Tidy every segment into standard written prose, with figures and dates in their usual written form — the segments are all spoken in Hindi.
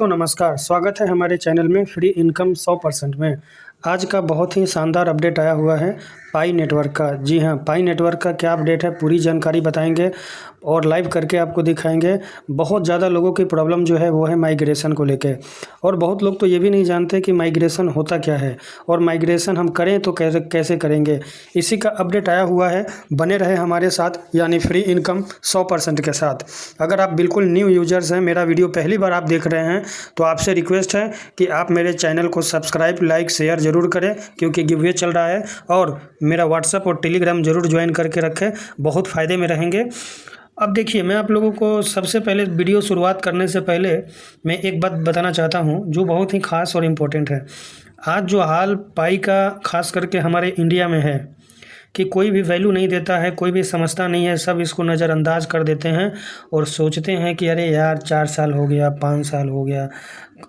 दोस्तों नमस्कार, स्वागत है हमारे चैनल में फ्री इनकम 100% में। आज का बहुत ही शानदार अपडेट आया हुआ है पाई नेटवर्क का। जी हाँ, पाई नेटवर्क का क्या अपडेट है पूरी जानकारी बताएंगे और लाइव करके आपको दिखाएंगे। बहुत ज़्यादा लोगों की प्रॉब्लम जो है वो है माइग्रेशन को लेके, और बहुत लोग तो ये भी नहीं जानते कि माइग्रेशन होता क्या है और माइग्रेशन हम करें तो कैसे करेंगे। इसी का अपडेट आया हुआ है, बने रहे हमारे साथ, यानी फ्री इनकम 100% के साथ। अगर आप बिल्कुल न्यू यूजर्स हैं, मेरा वीडियो पहली बार आप देख रहे हैं, तो आपसे रिक्वेस्ट है कि आप मेरे चैनल को सब्सक्राइब, लाइक, शेयर ज़रूर करें, क्योंकि गिवअवे चल रहा है। और मेरा व्हाट्सएप और टेलीग्राम ज़रूर ज्वाइन करके रखें, बहुत फ़ायदे में रहेंगे। अब देखिए, मैं आप लोगों को सबसे पहले वीडियो शुरुआत करने से पहले मैं एक बात बताना चाहता हूं जो बहुत ही ख़ास और इम्पोर्टेंट है। आज जो हाल पाई का ख़ास करके हमारे इंडिया में है कि कोई भी वैल्यू नहीं देता है, कोई भी समझता नहीं है, सब इसको नज़रअंदाज कर देते हैं और सोचते हैं कि अरे यार 4 साल हो गया, 5 साल हो गया,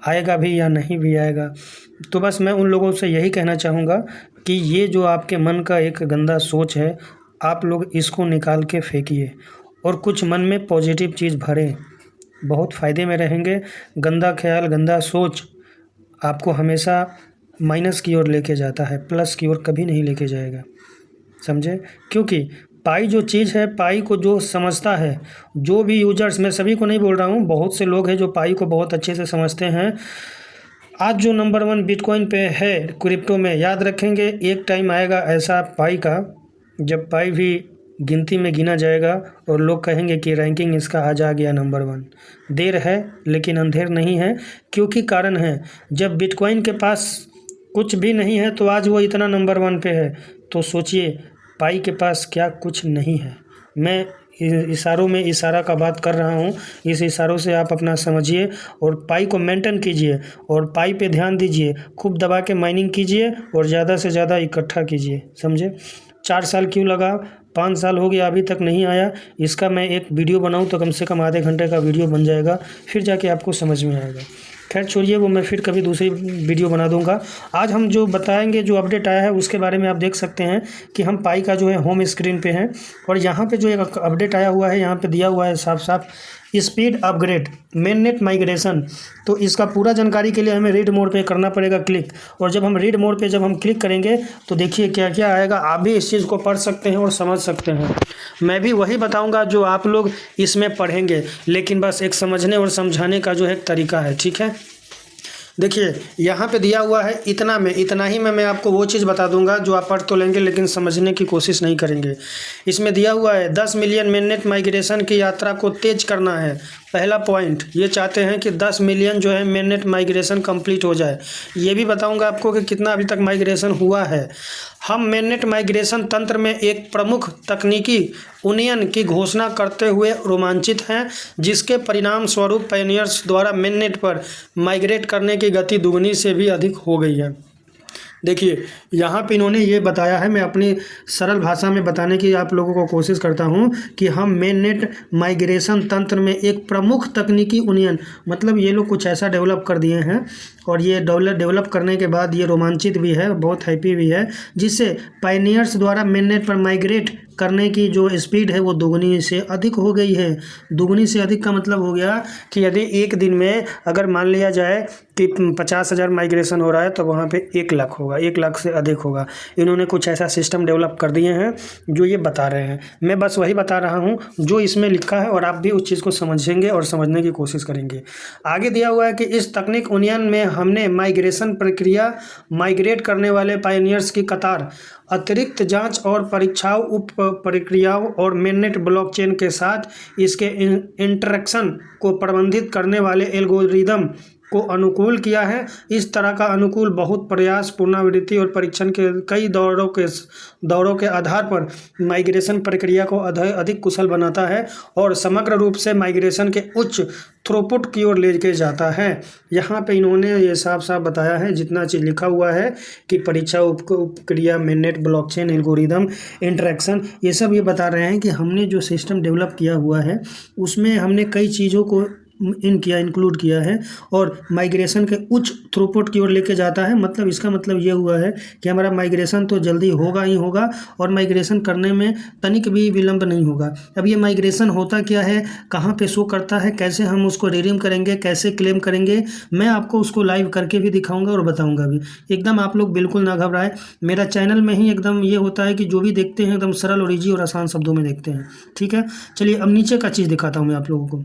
आएगा भी या नहीं भी आएगा। तो बस मैं उन लोगों से यही कहना चाहूँगा कि ये जो आपके मन का एक गंदा सोच है, आप लोग इसको निकाल के फेंकिए और कुछ मन में पॉजिटिव चीज़ भरें, बहुत फ़ायदे में रहेंगे। गंदा ख्याल, गंदा सोच आपको हमेशा माइनस की ओर लेके जाता है, प्लस की ओर कभी नहीं लेके जाएगा, समझे। क्योंकि पाई जो चीज़ है, पाई को जो समझता है, जो भी यूजर्स, मैं सभी को नहीं बोल रहा हूँ, बहुत से लोग हैं जो पाई को बहुत अच्छे से समझते हैं। आज जो नंबर 1 बिटकॉइन पे है क्रिप्टो में, याद रखेंगे एक टाइम आएगा ऐसा पाई का, जब पाई भी गिनती में गिना जाएगा और लोग कहेंगे कि रैंकिंग इसका आज आ गया नंबर 1। देर है लेकिन अंधेर नहीं है, क्योंकि कारण है, जब बिटकॉइन के पास कुछ भी नहीं है तो आज वो इतना नंबर 1 पे है। तो सोचिए पाई के पास क्या कुछ नहीं है। मैं इशारों में इशारा का बात कर रहा हूँ, इस इशारों से आप अपना समझिए और पाई को मेंटेन कीजिए और पाई पे ध्यान दीजिए, खूब दबा के माइनिंग कीजिए और ज़्यादा से ज़्यादा इकट्ठा कीजिए, समझे। 4 साल क्यों लगा, 5 साल हो गया अभी तक नहीं आया, इसका मैं एक वीडियो बनाऊँ तो कम से कम आधे घंटे का वीडियो बन जाएगा, फिर जाके आपको समझ में आएगा। खैर छोड़िए, वो मैं फिर कभी दूसरी वीडियो बना दूंगा। आज हम जो बताएंगे, जो अपडेट आया है उसके बारे में आप देख सकते हैं कि हम पाई का जो है होम स्क्रीन पे हैं और यहाँ पे जो एक अपडेट आया हुआ है, यहाँ पे दिया हुआ है साफ साफ स्पीड अपग्रेड मेननेट माइग्रेशन। तो इसका पूरा जानकारी के लिए हमें रीड मोड पे करना पड़ेगा क्लिक, और जब हम रीड मोड पे जब हम क्लिक करेंगे तो देखिए क्या क्या आएगा। आप भी इस चीज़ को पढ़ सकते हैं और समझ सकते हैं। मैं भी वही बताऊंगा जो आप लोग इसमें पढ़ेंगे, लेकिन बस एक समझने और समझाने का जो है एक तरीका है, ठीक है। देखिए यहाँ पे दिया हुआ है, इतना ही मैं आपको वो चीज़ बता दूंगा जो आप पढ़ तो लेंगे लेकिन समझने की कोशिश नहीं करेंगे। इसमें दिया हुआ है 10 मिलियन मेननेट माइग्रेशन की यात्रा को तेज करना है। पहला पॉइंट, ये चाहते हैं कि 10 मिलियन जो है मेननेट माइग्रेशन कंप्लीट हो जाए। ये भी बताऊंगा आपको कि कितना अभी तक माइग्रेशन हुआ है। हम मेननेट माइग्रेशन तंत्र में एक प्रमुख तकनीकी उन्नयन की घोषणा करते हुए रोमांचित हैं, जिसके परिणाम स्वरूप पायनियर्स द्वारा मेननेट पर माइग्रेट करने की गति दुगनी से भी अधिक हो गई है। देखिए यहाँ पे इन्होंने ये बताया है, मैं अपनी सरल भाषा में बताने की आप लोगों को कोशिश करता हूँ कि हम मेननेट माइग्रेशन तंत्र में एक प्रमुख तकनीकी उन्नयन, मतलब ये लोग कुछ ऐसा डेवलप कर दिए हैं और ये डेवलप करने के बाद ये रोमांचित भी है, बहुत हैप्पी भी है, जिससे पायनियर्स द्वारा मेननेट पर माइग्रेट करने की जो स्पीड है वो दुगनी से अधिक हो गई है। दुगनी से अधिक का मतलब हो गया कि यदि एक दिन में अगर मान लिया जाए कि 50,000 माइग्रेशन हो रहा है तो वहाँ पे 1 लाख होगा, 1 लाख से अधिक होगा। इन्होंने कुछ ऐसा सिस्टम डेवलप कर दिए हैं जो ये बता रहे हैं। मैं बस वही बता रहा हूँ जो इसमें लिखा है और आप भी उस चीज़ को समझेंगे और समझने की कोशिश करेंगे। आगे दिया हुआ है कि इस तकनीक उन्नयन में हमने माइग्रेशन प्रक्रिया, माइग्रेट करने वाले पायनियर्स की कतार, अतिरिक्त जांच और परीक्षाओं, उप प्रक्रियाओं और मेननेट ब्लॉकचेन के साथ इसके इंटरेक्शन को प्रबंधित करने वाले एल्गोरिदम को अनुकूल किया है। इस तरह का अनुकूल बहुत प्रयास, पुनरावृत्ति और परीक्षण के कई दौरों के आधार पर माइग्रेशन प्रक्रिया को अधिक कुशल बनाता है और समग्र रूप से माइग्रेशन के उच्च थ्रूपुट की ओर ले के जाता है। यहाँ पे इन्होंने ये साफ साफ बताया है, जितना चीज़ लिखा हुआ है कि परीक्षा, उपक्रिया, मेननेट ब्लॉकचेन, एल्गोरिदम, इंटरेक्शन, ये सब ये बता रहे हैं कि हमने जो सिस्टम डेवलप किया हुआ है उसमें हमने कई चीज़ों को इंक्लूड किया है और माइग्रेशन के उच्च थ्रूपुट की ओर लेके जाता है। मतलब इसका मतलब ये हुआ है कि हमारा माइग्रेशन तो जल्दी होगा ही होगा और माइग्रेशन करने में तनिक भी विलंब नहीं होगा। अब ये माइग्रेशन होता क्या है, कहाँ पे शो करता है, कैसे हम उसको रिडीम करेंगे, कैसे क्लेम करेंगे, मैं आपको उसको लाइव करके भी दिखाऊंगा और बताऊंगा भी। एकदम आप लोग बिल्कुल ना घबराएं, मेरा चैनल में ही एकदम ये होता है कि जो भी देखते हैं एकदम सरल और ईजी और आसान शब्दों में देखते हैं। ठीक है, चलिए अब नीचे का चीज़ दिखाता हूँ मैं आप लोगों को।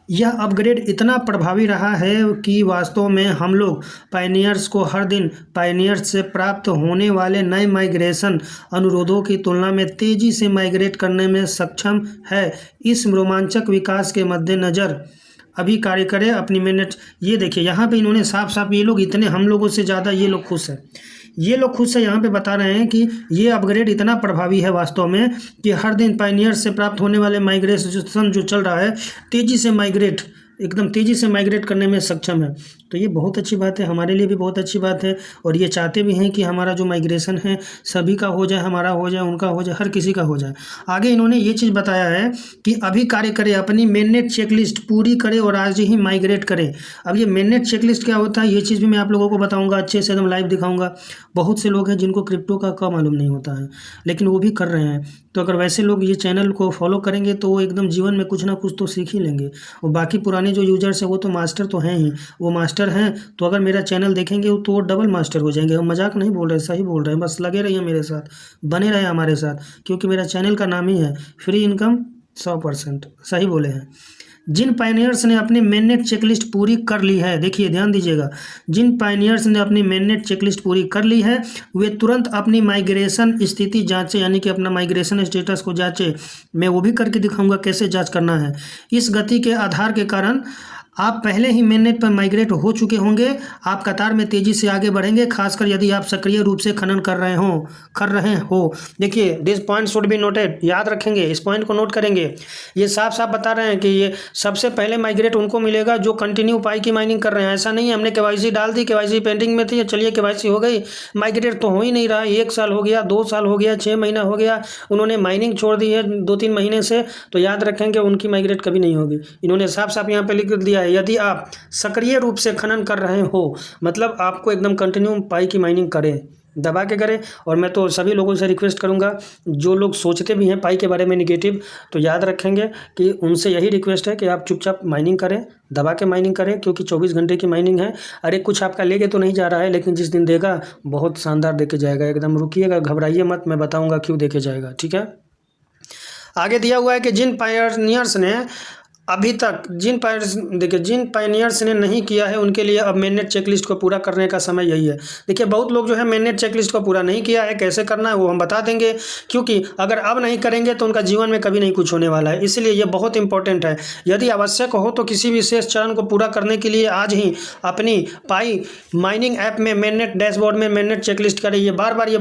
यह अपग्रेड इतना प्रभावी रहा है कि वास्तव में हम लोग पायनियर्स को हर दिन पायनियर्स से प्राप्त होने वाले नए माइग्रेशन अनुरोधों की तुलना में तेज़ी से माइग्रेट करने में सक्षम है। इस रोमांचक विकास के मद्देनज़र अभी कार्य करें अपनी मेहनत। ये देखिए यहाँ पे इन्होंने साफ साफ, ये लोग इतने हम लोगों से ज़्यादा ये लोग खुश हैं, ये लोग खुद से यहाँ पे बता रहे हैं कि ये अपग्रेड इतना प्रभावी है वास्तव में कि हर दिन पायनियर से प्राप्त होने वाले माइग्रेशन जो चल रहा है तेज़ी से माइग्रेट, एकदम तेज़ी से माइग्रेट करने में सक्षम है। तो ये बहुत अच्छी बात है, हमारे लिए भी बहुत अच्छी बात है और ये चाहते भी हैं कि हमारा जो माइग्रेशन है सभी का हो जाए, हमारा हो जाए, उनका हो जाए, हर किसी का हो जाए। आगे इन्होंने ये चीज़ बताया है कि अभी कार्य करें, अपनी मेननेट चेकलिस्ट पूरी करें और आज ही माइग्रेट करें। अब ये मेननेट चेकलिस्ट क्या होता है ये चीज़ भी मैं आप लोगों को बताऊँगा, अच्छे से एकदम लाइव दिखाऊँगा। बहुत से लोग हैं जिनको क्रिप्टो का मालूम नहीं होता है लेकिन वो भी कर रहे हैं, तो अगर वैसे लोग ये चैनल को फॉलो करेंगे तो वो एकदम जीवन में कुछ ना कुछ तो सीख ही लेंगे। और बाकी पुराने जो यूजर्स हैं वो तो मास्टर तो हैं ही, वो मास्टर हैं तो अगर मेरा चैनल देखेंगे तो वो डबल मास्टर हो जाएंगे। हम मजाक नहीं बोल रहे, सही बोल रहे हैं, बस लगे रहिए मेरे साथ, बने रहे हमारे साथ, क्योंकि मेरा चैनल का नाम ही है फ्री इनकम 100%। सही बोले हैं। जिन पायनियर्स ने अपनी मेननेट चेकलिस्ट पूरी कर ली है, देखिए ध्यान दीजिएगा, जिन पायनियर्स ने अपनी मेननेट चेकलिस्ट पूरी कर ली है वे तुरंत अपनी माइग्रेशन स्थिति जांचें, यानी कि अपना माइग्रेशन स्टेटस को जांचें। मैं वो भी करके दिखाऊंगा कैसे जांच करना है। इस गति के आधार के कारण आप पहले ही मेननेट पर माइग्रेट हो चुके होंगे, आप कतार में तेज़ी से आगे बढ़ेंगे, खासकर यदि आप सक्रिय रूप से खनन कर रहे हो। देखिए this point should be noted, याद रखेंगे, इस पॉइंट को नोट करेंगे। ये साफ साफ बता रहे हैं कि ये सबसे पहले माइग्रेट उनको मिलेगा जो कंटिन्यू पाई की माइनिंग कर रहे हैं। ऐसा नहीं है हमने केवाईसी डाल दी, केवाईसी पेंडिंग में थी, चलिए केवाईसी हो गई, माइग्रेट तो हो ही नहीं रहा। 1 साल हो गया, 2 साल हो गया, 6 महीना हो गया, उन्होंने माइनिंग छोड़ दी है 2-3 महीने से, तो याद रखेंगे उनकी माइग्रेट कभी नहीं होगी। इन्होंने साफ साफ यहाँ पे लिख दिया है, यदि आप सक्रिय रूप से खनन कर रहे हो, मतलब आपको एकदम कंटिन्यू पाई की माइनिंग करें, दबा के करें। और मैं तो सभी लोगों से रिक्वेस्ट करूंगा जो लोग सोचते भी हैं पाई के बारे में निगेटिव, तो याद रखेंगे कि उनसे यही रिक्वेस्ट है कि आप चुपचाप माइनिंग करें, दबा के माइनिंग करें, क्योंकि 24 घंटे की माइनिंग है। अरे कुछ आपका लेके तो नहीं जा रहा है, लेकिन जिस दिन देगा बहुत शानदार देके जाएगा। एकदम रुकिएगा, घबराइए मत, मैं बताऊँगा क्यों देके जाएगा। ठीक है, आगे दिया हुआ है कि जिन पायनियर्स ने अभी तक जिन पायनियर्स ने नहीं किया है उनके लिए अब मेननेट चेकलिस्ट को पूरा करने का समय यही है। देखिए बहुत लोग जो है मेननेट चेकलिस्ट को पूरा नहीं किया है, कैसे करना है वो हम बता देंगे, क्योंकि अगर अब नहीं करेंगे तो उनका जीवन में कभी नहीं कुछ होने वाला है। इसलिए ये बहुत इंपॉर्टेंट है। यदि आवश्यक हो तो किसी विशेष चरण को पूरा करने के लिए आज ही अपनी पाई माइनिंग ऐप में मेननेट डैशबोर्ड में मेननेट चेकलिस्ट करें। ये बार बार ये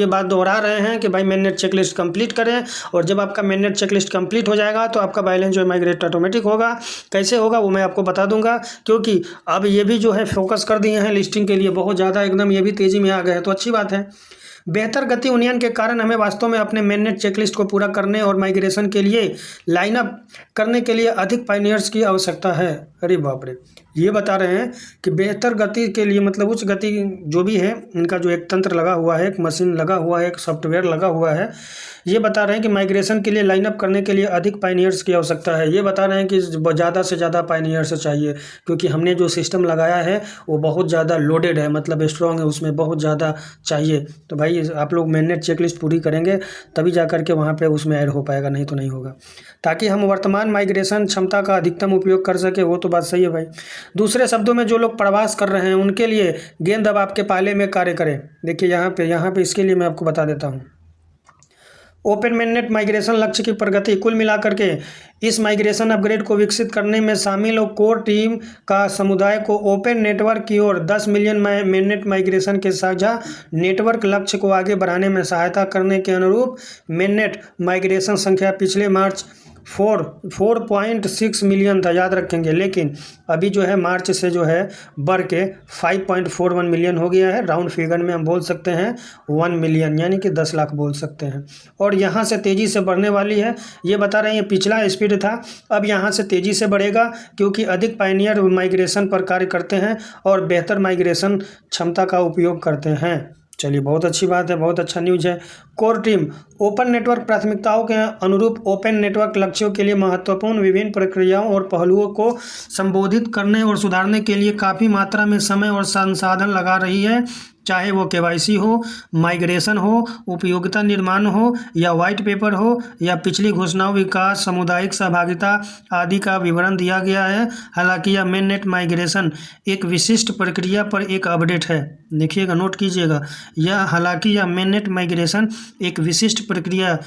बात दोहरा रहे हैं कि भाई मेननेट चेकलिस्ट कंप्लीट करें, और जब आपका मेननेट चेकलिस्ट कंप्लीट हो जाएगा तो आपका बैलेंस जो है माइग्रेट ऑटोमेटिक होगा। कैसे होगा वो मैं आपको बता दूंगा, क्योंकि अब ये भी जो है फोकस कर दिए हैं लिस्टिंग के लिए बहुत ज़्यादा, एकदम ये भी तेज़ी में आ गए हैं, तो अच्छी बात है। बेहतर गति उन्नयन के कारण हमें वास्तव में अपने मेननेट चेकलिस्ट को पूरा करने और माइग्रेशन के लिए लाइनअप करने के लिए अधिक पायनियर्स की आवश्यकता है। अरे बाप रे, ये बता रहे हैं कि बेहतर गति के लिए, मतलब उच्च गति जो भी है, इनका जो एक तंत्र लगा हुआ है, एक मशीन लगा हुआ है, एक सॉफ्टवेयर लगा हुआ है, ये बता रहे हैं कि माइग्रेशन के लिए लाइनअप करने के लिए अधिक पायनियर्स की आवश्यकता है। ये बता रहे हैं कि ज़्यादा से ज़्यादा पायनियर्स चाहिए, क्योंकि हमने जो सिस्टम लगाया है वो बहुत ज़्यादा लोडेड है, मतलब स्ट्रॉन्ग है, उसमें बहुत ज़्यादा चाहिए। तो भाई आप लोग मेननेट चेकलिस्ट पूरी करेंगे तभी जा करके वहाँ पे उसमें ऐड हो पाएगा, नहीं तो नहीं होगा, ताकि हम वर्तमान माइग्रेशन क्षमता का अधिकतम उपयोग कर सके। वो तो बात सही है भाई। दूसरे शब्दों में जो लोग प्रवास कर रहे हैं उनके लिए गेंद अब आपके पाले में कार्य करें। देखिए यहाँ पे इसके लिए मैं आपको बता देता हूँ। ओपन मेननेट माइग्रेशन लक्ष्य की प्रगति, कुल मिलाकर के इस माइग्रेशन अपग्रेड को विकसित करने में शामिल कोर टीम का समुदाय को ओपन नेटवर्क की ओर 10 मिलियन मेननेट माइग्रेशन के साझा नेटवर्क लक्ष्य को आगे बढ़ाने में सहायता करने के अनुरूप मेननेट माइग्रेशन संख्या पिछले मार्च 4.6 मिलियन था, याद रखेंगे। लेकिन अभी जो है मार्च से जो है बढ़ के 5.41 मिलियन हो गया है। राउंड फिगर में हम बोल सकते हैं 1 मिलियन, यानी कि 10 लाख बोल सकते हैं। और यहाँ से तेज़ी से बढ़ने वाली है, ये बता रहे हैं। ये पिछला स्पीड था, अब यहाँ से तेज़ी से बढ़ेगा, क्योंकि अधिक पायनियर माइग्रेशन पर कार्य करते हैं और बेहतर माइग्रेशन क्षमता का उपयोग करते हैं। चलिए, बहुत अच्छी बात है, बहुत अच्छा न्यूज़ है। कोर टीम ओपन नेटवर्क प्राथमिकताओं के अनुरूप ओपन नेटवर्क लक्ष्यों के लिए महत्वपूर्ण विभिन्न प्रक्रियाओं और पहलुओं को संबोधित करने और सुधारने के लिए काफ़ी मात्रा में समय और संसाधन लगा रही है, चाहे वो केवाईसी हो, माइग्रेशन हो, उपयोगिता निर्माण हो, या वाइट पेपर हो, या पिछली घोषणाओं, विकास, सामुदायिक सहभागिता आदि का विवरण दिया गया है। हालांकि यह मेन नेट माइग्रेशन एक विशिष्ट प्रक्रिया पर एक अपडेट है। देखिएगा, नोट कीजिएगा, हालांकि यह मेन नेट माइग्रेशन एक विशिष्ट प्रक्रिया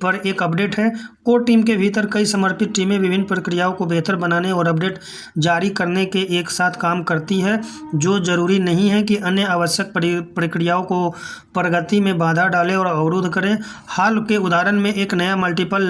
पर एक अपडेट है। कोर टीम के भीतर कई समर्पित टीमें विभिन्न प्रक्रियाओं को बेहतर बनाने और अपडेट जारी करने के एक साथ काम करती है, जो जरूरी नहीं है कि अन्य आवश्यक प्रक्रियाओं को प्रगति में बाधा डाले और अवरुद्ध करे। हाल के उदाहरण में एक नया मल्टीपल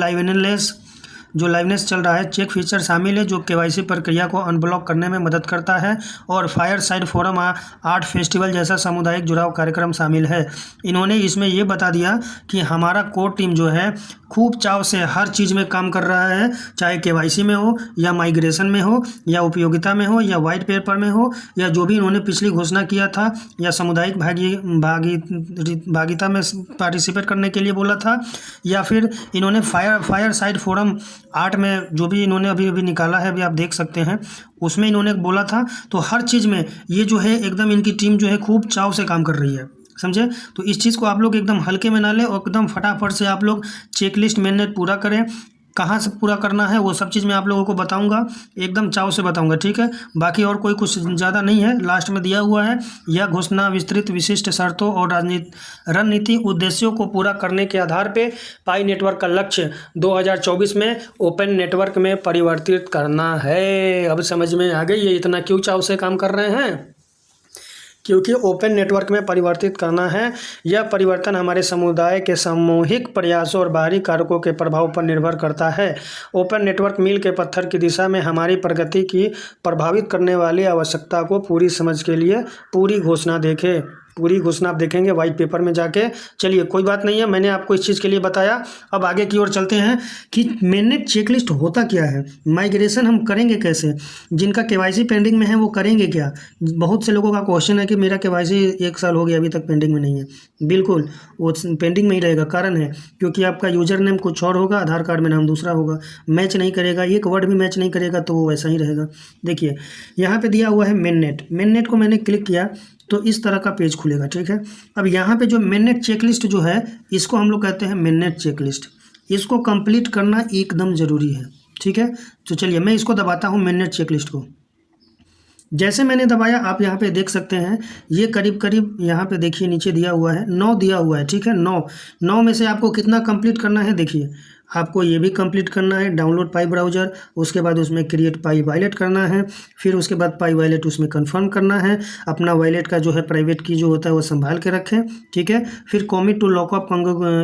लाइवनेस चल रहा है चेक फीचर शामिल है, जो केवाईसी प्रक्रिया को अनब्लॉक करने में मदद करता है, और fire side forum art festival जैसा सामुदायिक जुड़ाव कार्यक्रम शामिल है। इन्होंने इसमें ये बता दिया कि हमारा कोर टीम जो है खूब चाव से हर चीज़ में काम कर रहा है, चाहे केवाईसी में हो, या माइग्रेशन में हो, या उपयोगिता में हो, या वाइट पेपर में हो, या जो भी इन्होंने पिछली घोषणा किया था, या सामुदायिक भागीदारी में पार्टिसिपेट करने के लिए बोला था, या फिर इन्होंने फायर साइड फोरम आर्ट में जो भी इन्होंने अभी निकाला है, अभी आप देख सकते हैं, उसमें इन्होंने बोला था। तो हर चीज़ में ये जो है एकदम इनकी टीम जो है खूब चाव से काम कर रही है, समझे। तो इस चीज़ को आप लोग एकदम हल्के में ना लें और एकदम फटाफट से आप लोग चेकलिस्ट मेननेट पूरा करें। कहाँ से पूरा करना है वो सब चीज़ मैं आप लोगों को बताऊंगा, एकदम चाव से बताऊंगा, ठीक है। बाकी और कोई कुछ ज़्यादा नहीं है, लास्ट में दिया हुआ है। यह घोषणा विस्तृत विशिष्ट शर्तों और रणनीति उद्देश्यों को पूरा करने के आधार पे पाई नेटवर्क का लक्ष्य 2024 में ओपन नेटवर्क में परिवर्तित करना है। अब समझ में आ गई ये इतना क्यों चाव से काम कर रहे हैं, क्योंकि ओपन नेटवर्क में परिवर्तित करना है। यह परिवर्तन हमारे समुदाय के सामूहिक प्रयासों और बाहरी कारकों के प्रभाव पर निर्भर करता है। ओपन नेटवर्क मील के पत्थर की दिशा में हमारी प्रगति की प्रभावित करने वाली आवश्यकता को पूरी समझ के लिए पूरी घोषणा देखें। पूरी घोषणा आप देखेंगे वाइट पेपर में जाके। चलिए, कोई बात नहीं है, मैंने आपको इस चीज़ के लिए बताया। अब आगे की ओर चलते हैं कि मेननेट चेकलिस्ट होता क्या है, माइग्रेशन हम करेंगे कैसे, जिनका केवाईसी पेंडिंग में है वो करेंगे क्या। बहुत से लोगों का क्वेश्चन है कि मेरा केवाईसी 1 साल हो गया अभी तक पेंडिंग में नहीं है। बिल्कुल वो पेंडिंग में ही रहेगा, कारण है क्योंकि आपका यूजर नेम कुछ और होगा, आधार कार्ड में नाम दूसरा होगा, मैच नहीं करेगा, एक वर्ड भी मैच नहीं करेगा तो वो वैसा ही रहेगा। देखिए, यहाँ पे दिया हुआ है मेननेट को मैंने क्लिक किया तो इस तरह का पेज खुलेगा, ठीक है। अब यहाँ पे जो मेननेट चेकलिस्ट जो है, इसको हम लोग कहते हैं मेननेट चेकलिस्ट। इसको कंप्लीट करना एकदम ज़रूरी है, ठीक है। तो चलिए मैं इसको दबाता हूँ मेननेट चेकलिस्ट को। जैसे मैंने दबाया, आप यहाँ पे देख सकते हैं, ये करीब करीब यहाँ पे देखिए नीचे दिया हुआ है 9 दिया हुआ है, ठीक है। 9 में से आपको कितना कंप्लीट करना है, देखिए आपको ये भी कंप्लीट करना है, डाउनलोड पाई ब्राउज़र, उसके बाद उसमें क्रिएट पाई वायलेट करना है, फिर उसके बाद पाई वायलेट उसमें कंफर्म करना है। अपना वायलेट का जो है प्राइवेट की जो होता है वो संभाल के रखें, ठीक है। फिर कमिट टू लॉकअप,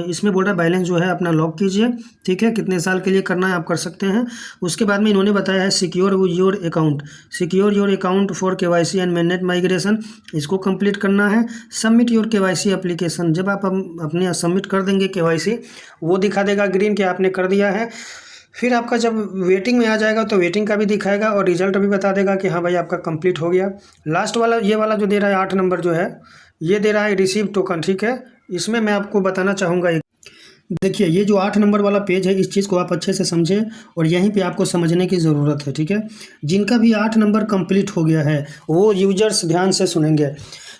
इसमें बोल रहा है बैलेंस जो है अपना लॉक कीजिए, ठीक है। कितने साल के लिए करना है आप कर सकते हैं। उसके बाद में इन्होंने बताया है secure your account for KYC and mainnet migration, इसको कंप्लीट करना है। सबमिट योर केवाईसी एप्लीकेशन, जब आप अपने सबमिट कर देंगे केवाईसी, वो दिखा देगा ग्रीन कि आपने कर दिया है। फिर आपका जब वेटिंग में आ जाएगा तो वेटिंग का भी दिखाएगा और रिजल्ट भी बता देगा कि हाँ भाई आपका कंप्लीट हो गया। लास्ट वाला ये वाला जो दे रहा है 8 नंबर जो है, ये दे रहा है रिसीव टोकन, ठीक है। इसमें मैं आपको बताना चाहूँगा, देखिए ये जो 8 नंबर वाला पेज है, इस चीज़ को आप अच्छे से समझें और यहीं पे आपको समझने की ज़रूरत है, ठीक है। जिनका भी 8 नंबर कंप्लीट हो गया है वो यूजर्स ध्यान से सुनेंगे।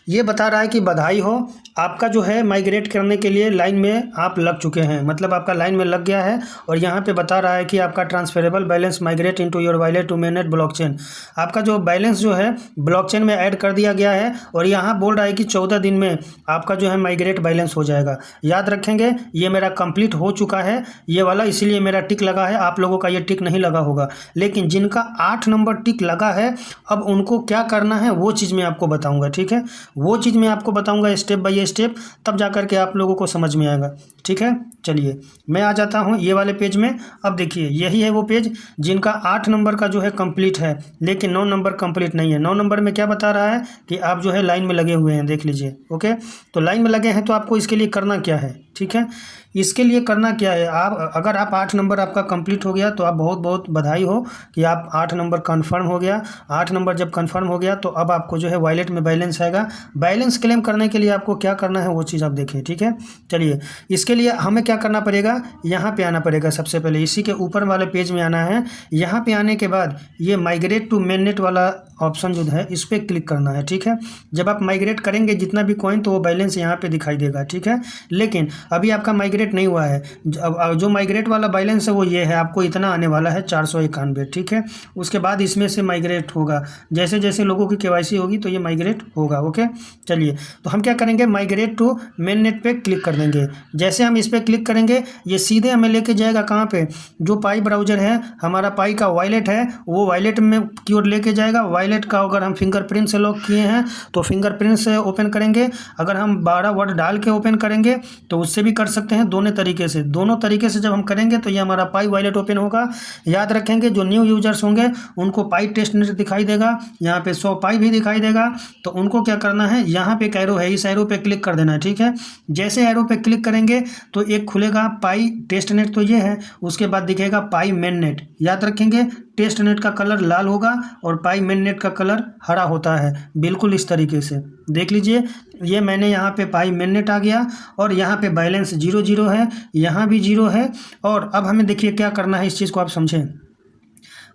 ये बता रहा है कि बधाई हो, आपका जो है माइग्रेट करने के लिए लाइन में आप लग चुके हैं, मतलब आपका लाइन में लग गया है। और यहाँ पे बता रहा है कि आपका transferable balance migrate into your wallet to mainnet blockchain, आपका जो बैलेंस जो है ब्लॉकचेन में ऐड कर दिया गया है। और यहाँ बोल रहा है कि 14 दिन में आपका जो है माइग्रेट बैलेंस हो जाएगा। याद रखेंगे, ये मेरा कंप्लीट हो चुका है ये वाला, इसीलिए मेरा टिक लगा है। आप लोगों का ये टिक नहीं लगा होगा, लेकिन जिनका 8 नंबर टिक लगा है अब उनको क्या करना है वो चीज़ मैं आपको बताऊंगा, ठीक है। वो चीज़ मैं आपको बताऊंगा स्टेप बाय स्टेप, तब जा कर के आप लोगों को समझ में आएगा, ठीक है। चलिए मैं आ जाता हूँ ये वाले पेज में। अब देखिए यही है वो पेज जिनका 8 नंबर का जो है कंप्लीट है, लेकिन 9 नंबर कंप्लीट नहीं है। 9 नंबर में क्या बता रहा है कि आप जो है लाइन में लगे हुए हैं, देख लीजिए। ओके, तो लाइन में लगे हैं तो आपको इसके लिए करना क्या है, ठीक है। इसके लिए करना क्या है, आप अगर आप 8 नंबर आपका कंप्लीट हो गया तो आप बहुत बहुत बधाई हो कि आप 8 नंबर कन्फर्म हो गया। 8 नंबर जब कन्फर्म हो गया तो अब आपको जो है वॉलेट में बैलेंस आएगा। बैलेंस क्लेम करने के लिए आपको क्या करना है वो चीज़ आप देखिए, ठीक है। चलिए इसके लिए हमें क्या करना पड़ेगा, यहाँ पे आना पड़ेगा। सबसे पहले इसी के ऊपर वाले पेज में आना है। यहाँ पे आने के बाद ये माइग्रेट टू मेननेट वाला ऑप्शन जो है इस पर क्लिक करना है, ठीक है। जब आप माइग्रेट करेंगे जितना भी कॉइन तो वो बैलेंस यहाँ पे दिखाई देगा, ठीक है। लेकिन अभी आपका माइग्रेट नहीं हुआ है। जो माइग्रेट वाला बैलेंस है वो ये है, आपको इतना आने वाला है 491, ठीक है। उसके बाद इसमें से माइग्रेट होगा, जैसे जैसे लोगों की केवाईसी होगी तो ये माइग्रेट होगा। ओके, चलिए तो हम क्या करेंगे, माइग्रेट टू मेन नेट पे क्लिक कर देंगे। जैसे हम इस पर क्लिक करेंगे ये सीधे हमें लेके जाएगा कहाँ पे, जो पाई ब्राउजर है हमारा, पाई का वॉलेट है वो वॉलेट में की ओर लेके जाएगा। वॉलेट का अगर हम फिंगरप्रिंट से लॉक किए हैं तो फिंगरप्रिंट से ओपन करेंगे, अगर हम 12 वर्ड डाल के ओपन करेंगे तो उससे भी कर सकते हैं। दोनों तरीके से जब हम करेंगे तो ये हमारा पाई वॉलेट ओपन होगा। याद रखेंगे जो न्यू यूजर्स होंगे उनको पाई टेस्ट नेट दिखाई देगा, यहाँ पे 100 पाई भी दिखाई देगा। तो उनको क्या करना है, यहाँ पे एक एरो है, इस एरो पे क्लिक कर देना है, ठीक है। जैसे एरो पे क्लिक करेंगे तो एक खुलेगा पाई टेस्ट नेट, तो ये है। उसके बाद दिखेगा पाई मेन नेट। याद रखेंगे टेस्ट नेट का कलर लाल होगा और पाई मेन नेट का कलर हरा होता है, बिल्कुल इस तरीके से देख लीजिए। ये मैंने यहाँ पे पाई मेन नेट आ गया और यहाँ पे बैलेंस 0 है, यहाँ भी 0 है। और अब हमें देखिए क्या करना है, इस चीज़ को आप समझें।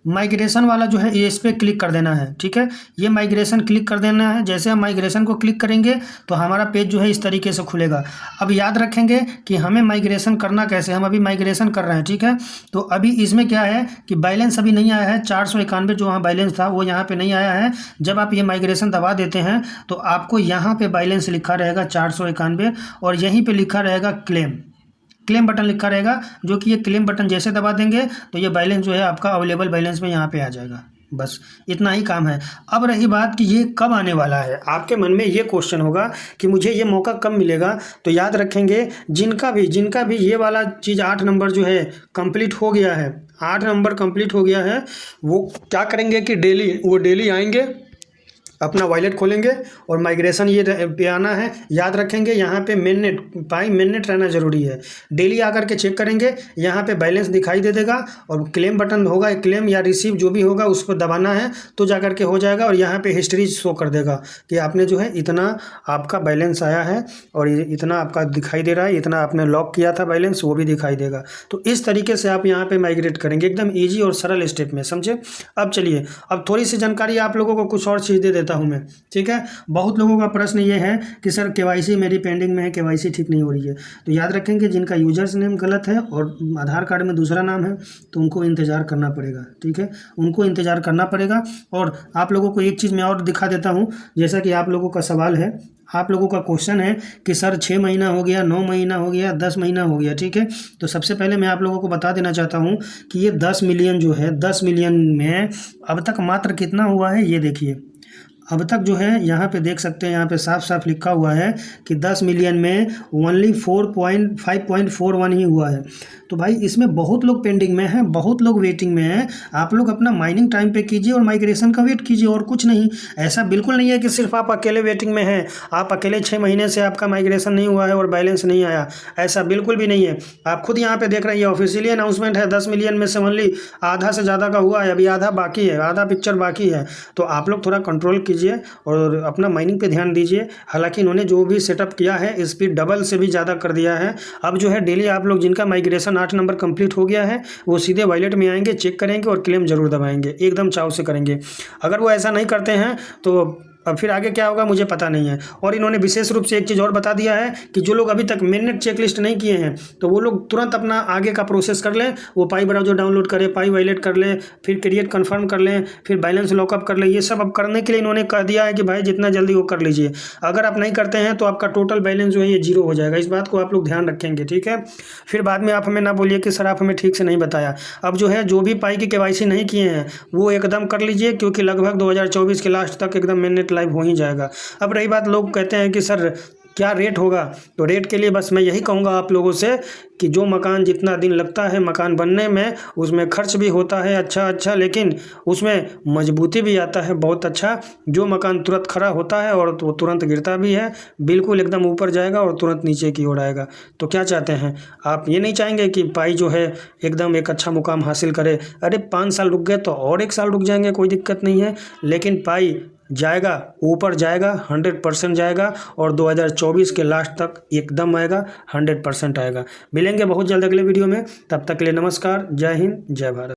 माइग्रेशन वाला जो है इस पर क्लिक कर देना है, ठीक है। ये माइग्रेशन क्लिक कर देना है। जैसे हम माइग्रेशन को क्लिक करेंगे तो हमारा पेज जो है इस तरीके से खुलेगा। अब याद रखेंगे कि हमें माइग्रेशन करना कैसे, हम अभी माइग्रेशन कर रहे हैं, ठीक है। तो अभी इसमें क्या है कि बैलेंस अभी नहीं आया है, 491 जो वहाँ बैलेंस था वो यहाँ पे नहीं आया है। जब आप ये माइग्रेशन दबा देते हैं तो आपको यहाँ पे बैलेंस लिखा रहेगा 491 और यहीं पे लिखा रहेगा क्लेम बटन लिखा रहेगा, जो कि ये क्लेम बटन जैसे दबा देंगे तो ये बैलेंस जो है आपका अवेलेबल बैलेंस में यहाँ पे आ जाएगा। बस इतना ही काम है। अब रही बात कि ये कब आने वाला है, आपके मन में ये क्वेश्चन होगा कि मुझे ये मौका कब मिलेगा। तो याद रखेंगे जिनका भी ये वाला चीज़ 8 नंबर जो है कंप्लीट हो गया है, 8 नंबर कंप्लीट हो गया है, वो क्या करेंगे कि डेली आएंगे, अपना वॉलेट खोलेंगे और माइग्रेशन ये पे आना है। याद रखेंगे यहाँ पे पाई मेन नेट रहना ज़रूरी है। डेली आकर के चेक करेंगे, यहाँ पे बैलेंस दिखाई दे देगा और क्लेम बटन होगा, क्लेम या रिसीव जो भी होगा उस पर दबाना है तो जा कर के हो जाएगा। और यहाँ पे हिस्ट्री शो कर देगा कि आपने जो है इतना आपका बैलेंस आया है और इतना आपका दिखाई दे रहा है, इतना आपने लॉक किया था बैलेंस वो भी दिखाई देगा। तो इस तरीके से आप यहाँ पर माइग्रेट करेंगे, एकदम ईजी और सरल स्टेप में, समझे। अब चलिए अब थोड़ी सी जानकारी आप लोगों को कुछ और चीज़ दे देता हूं मैं, ठीक है। बहुत लोगों का प्रश्न ये है कि सर केवाईसी मेरी पेंडिंग में है, केवाईसी ठीक नहीं हो रही है। तो याद रखेंगे जिनका यूजर्स नेम गलत है और आधार कार्ड में दूसरा नाम है तो उनको इंतज़ार करना पड़ेगा, ठीक है, उनको इंतज़ार करना पड़ेगा। और आप लोगों को एक चीज़ मैं और दिखा देता हूँ, जैसा कि आप लोगों का सवाल है, आप लोगों का क्वेश्चन है कि सर 6 महीना हो गया, 9 महीना हो गया, 10 महीना हो गया, ठीक है। तो सबसे पहले मैं आप लोगों को बता देना चाहता हूँ कि ये 10 मिलियन जो है, 10 मिलियन में अब तक मात्र कितना हुआ है ये देखिए। अब तक जो है यहाँ पे देख सकते हैं, यहाँ पे साफ साफ लिखा हुआ है कि 10 मिलियन में ओनली 5.41 ही हुआ है। तो भाई इसमें बहुत लोग पेंडिंग में हैं, बहुत लोग वेटिंग में हैं। आप लोग अपना माइनिंग टाइम पे कीजिए और माइग्रेशन का वेट कीजिए और कुछ नहीं। ऐसा बिल्कुल नहीं है कि सिर्फ आप अकेले वेटिंग में हैं, आप अकेले 6 महीने से आपका माइग्रेशन नहीं हुआ है और बैलेंस नहीं आया, ऐसा बिल्कुल भी नहीं है। आप खुद यहाँ पे देख रहे हैं, ऑफिशियली अनाउंसमेंट है 10 मिलियन में से ओनली आधा से ज़्यादा का हुआ है, अभी आधा बाकी है, आधा पिक्चर बाकी है। तो आप लोग थोड़ा कंट्रोल कीजिए और अपना माइनिंग पे ध्यान दीजिए। हालांकि इन्होंने जो भी सेटअप किया है स्पीड डबल से भी ज़्यादा कर दिया है। अब जो है डेली आप लोग जिनका माइग्रेशन 8 नंबर कंप्लीट हो गया है वो सीधे वॉलेट में आएंगे, चेक करेंगे और क्लेम जरूर दबाएंगे, एकदम चाव से करेंगे। अगर वो ऐसा नहीं करते हैं तो अब फिर आगे क्या होगा मुझे पता नहीं है। और इन्होंने विशेष रूप से एक चीज़ और बता दिया है कि जो लोग अभी तक मेननेट चेकलिस्ट नहीं किए हैं तो वो लोग तुरंत अपना आगे का प्रोसेस कर लें, वो पाई ब्राउज़र डाउनलोड करें, पाई वॉलेट कर लें, फिर क्रिएट कन्फर्म कर लें, फिर बैलेंस लॉकअप कर लें। ये सब अब करने के लिए इन्होंने कह दिया है कि भाई जितना जल्दी वो कर लीजिए। अगर आप नहीं करते हैं तो आपका टोटल बैलेंस जो है ये जीरो हो जाएगा। इस बात को आप लोग ध्यान रखेंगे, ठीक है। फिर बाद में आप हमें ना बोलिए कि सर आप हमें ठीक से नहीं बताया। अब जो है जो भी पाई की केवाईसी नहीं किए हैं वो एकदम कर लीजिए, क्योंकि लगभग 2024 के लास्ट तक एकदम मेननेट लाइव हो ही जाएगा। अब रही बात, लोग कहते हैं कि सर क्या रेट होगा, तो रेट के लिए बस मैं यही कहूँगा आप लोगों से कि जो मकान जितना दिन लगता है मकान बनने में, उसमें खर्च भी होता है अच्छा, लेकिन उसमें मजबूती भी आता है बहुत अच्छा। जो मकान तुरंत खड़ा होता है और वो तुरंत गिरता भी है, बिल्कुल एकदम ऊपर जाएगा और तुरंत नीचे की ओर आएगा। तो क्या चाहते हैं आप? ये नहीं चाहेंगे कि पाई जो है एकदम एक अच्छा मुकाम हासिल करे? अरे 5 साल रुक गए तो और 1 साल रुक जाएंगे, कोई दिक्कत नहीं है, लेकिन पाई जाएगा, ऊपर जाएगा, 100% जाएगा और 2024 के लास्ट तक एकदम आएगा, 100% आएगा। मिलेंगे बहुत जल्द अगले वीडियो में, तब तक के लिए नमस्कार, जय हिंद, जय भारत।